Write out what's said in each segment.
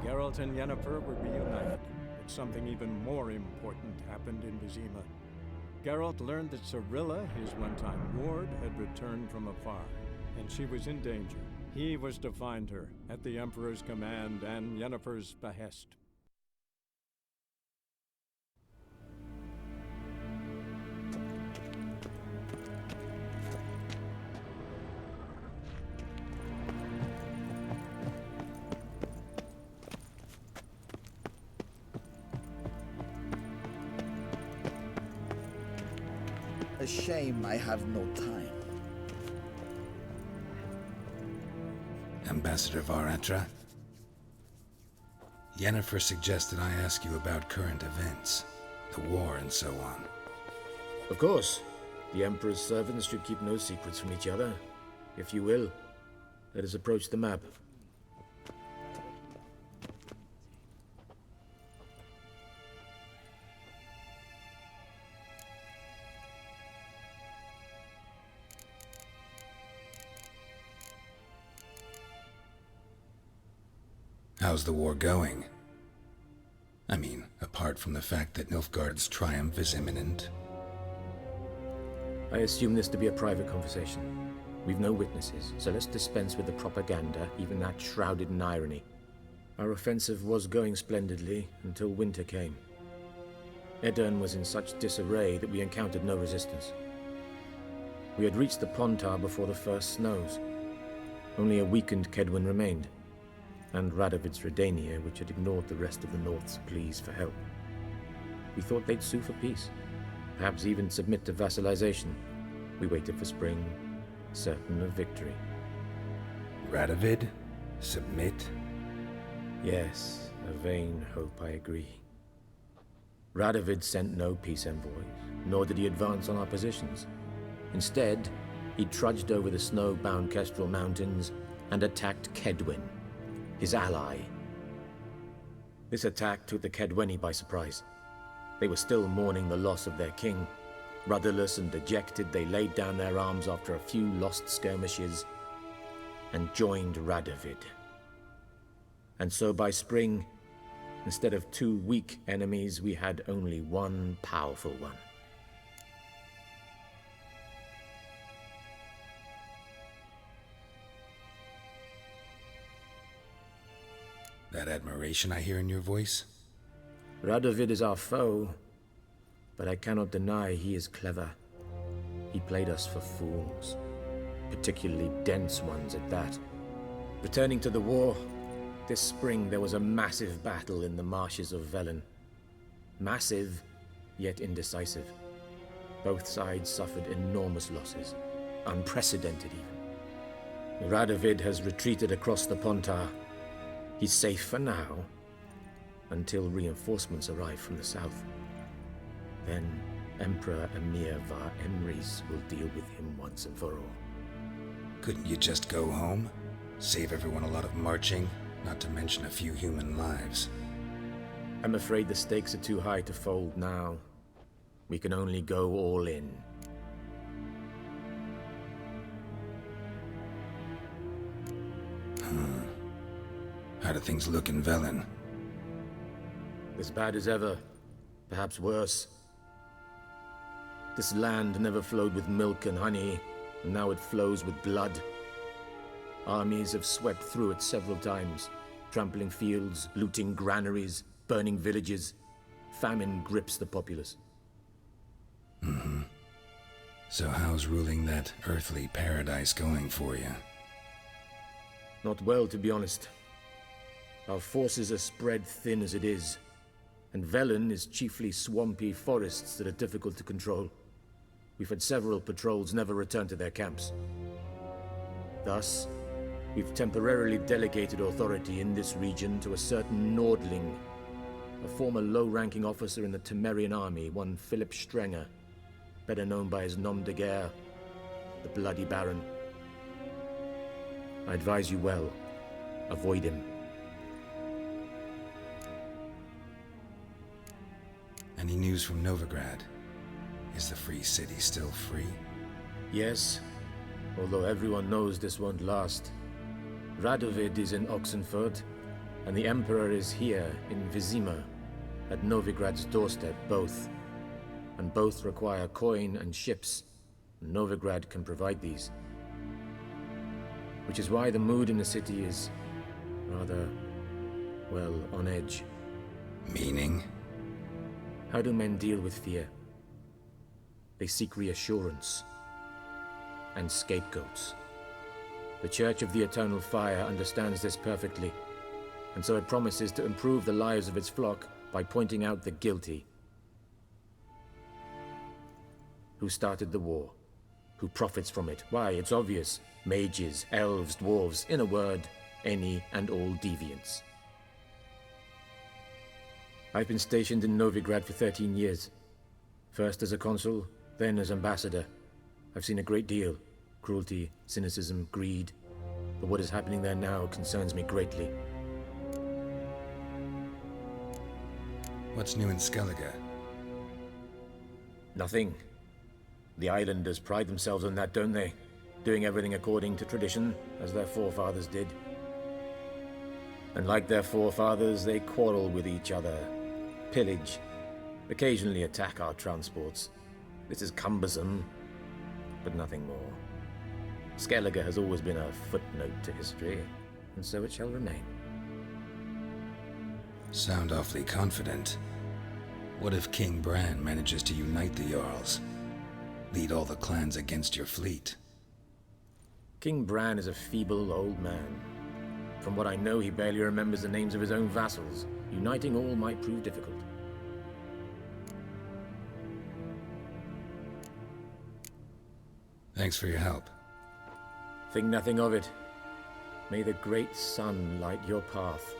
Geralt and Yennefer were reunited, but something even more important happened in Vizima. Geralt learned that Cirilla, his one-time ward, had returned from afar, and she was in danger. He was to find her, at the Emperor's command and Yennefer's behest. A shame I have no time. Ambassador Varatra? Yennefer suggested I ask you about current events, the war and so on. Of course. The Emperor's servants should keep no secrets from each other. If you will, let us approach the map. How's the war going? I mean, apart from the fact that Nilfgaard's triumph is imminent. I assume this to be a private conversation. We've no witnesses, so let's dispense with the propaganda, even that shrouded in irony. Our offensive was going splendidly until winter came. Edirn was in such disarray that we encountered no resistance. We had reached the Pontar before the first snows. Only a weakened Kedwen remained, and Radovid's Redania, which had ignored the rest of the North's pleas for help. We thought they'd sue for peace, perhaps even submit to vassalization. We waited for spring, certain of victory. Radovid? Submit? Yes, a vain hope, I agree. Radovid sent no peace envoys, nor did he advance on our positions. Instead, he trudged over the snow-bound Kestrel Mountains and attacked Kedwen, his ally. This attack took the Kedweni by surprise. They were still mourning the loss of their king. Rudderless and dejected, they laid down their arms after a few lost skirmishes and joined Radovid. And so by spring, instead of two weak enemies, we had only one powerful one. That admiration I hear in your voice? Radovid is our foe, but I cannot deny he is clever. He played us for fools, particularly dense ones at that. Returning to the war, this spring there was a massive battle in the marshes of Velen. Massive, yet indecisive. Both sides suffered enormous losses, unprecedented even. Radovid has retreated across the Pontar. He's safe for now, until reinforcements arrive from the south. Then Emperor Emir var Emrys will deal with him once and for all. Couldn't you just go home? Save everyone a lot of marching, not to mention a few human lives. I'm afraid the stakes are too high to fold now. We can only go all in. How do things look in Velen? As bad as ever, perhaps worse. This land never flowed with milk and honey, and now it flows with blood. Armies have swept through it several times, trampling fields, looting granaries, burning villages. Famine grips the populace. So how's ruling that earthly paradise going for you? Not well, to be honest. Our forces are spread thin as it is, and Velen is chiefly swampy forests that are difficult to control. We've had several patrols never return to their camps. Thus, we've temporarily delegated authority in this region to a certain Nordling, a former low-ranking officer in the Temerian army, one Philip Strenger, better known by his nom de guerre, the Bloody Baron. I advise you well, avoid him. Any news from Novigrad? Is the free city still free? Yes, although everyone knows this won't last. Radovid is in Oxenfurt, And the Emperor is here, in Vizima, at Novigrad's doorstep, both. And both require coin and ships. Novigrad can provide these. Which is why the mood in the city is rather, well, on edge. Meaning? How do men deal with fear? They seek reassurance and scapegoats. The Church of the Eternal Fire understands this perfectly, and so it promises to improve the lives of its flock by pointing out the guilty. Who started the war? Who profits from it? Why, it's obvious. Mages, elves, dwarves, in a word, any and all deviants. I've been stationed in Novigrad for 13 years. First as a consul, then as ambassador. I've seen a great deal. Cruelty, cynicism, greed. But what is happening there now concerns me greatly. What's new in Skellige? Nothing. The islanders pride themselves on that, don't they? Doing everything according to tradition, as their forefathers did. And like their forefathers, they quarrel with each other, pillage, occasionally attack our transports. This is cumbersome, but nothing more. Skellige has always been a footnote to history, and so it shall remain. Sound awfully confident. What if King Bran manages to unite the Jarls? Lead all the clans against your fleet? King Bran is a feeble old man. From what I know, he barely remembers the names of his own vassals. Uniting all might prove difficult. Thanks for your help. Think nothing of it. May the great sun light your path.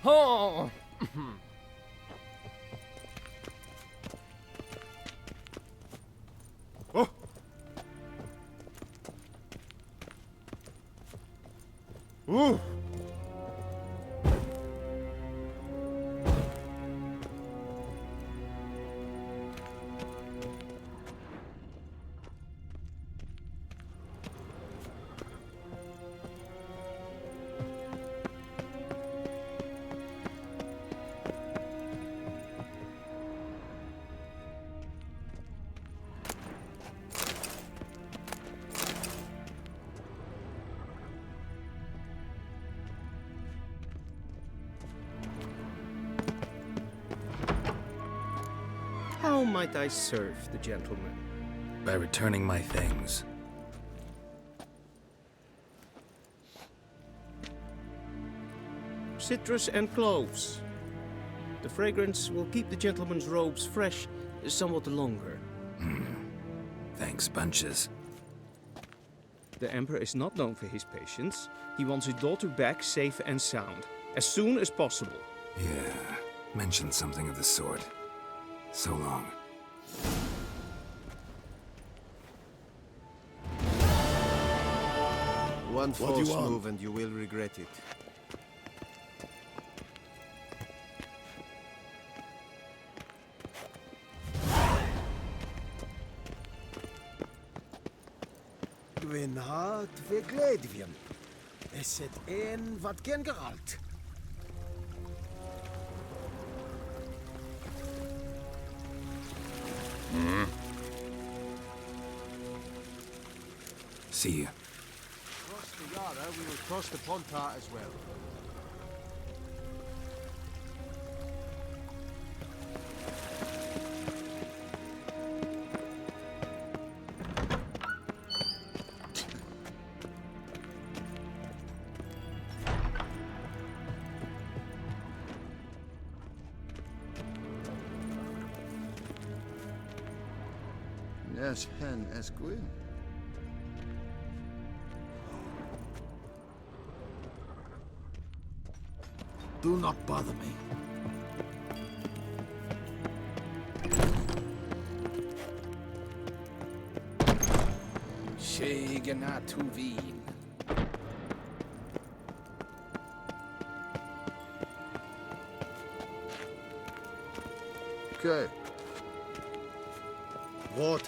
Oh! Oh! Ooh! How might I serve the gentleman? By returning my things. Citrus and cloves. The fragrance will keep the gentleman's robes fresh somewhat longer. Thanks, bunches. The Emperor is not known for his patience. He wants his daughter back safe and sound, as soon as possible. Yeah, mentioned something of the sort. So long. One false move and you will regret it. Gwyn hart ve gledvium. Is het een wat gen geralt? See you. Cross the Yara, we will cross the Pontar as well. Yes, hen as Gwyn. Do not bother me. Shegena Tuvin. Okay. What?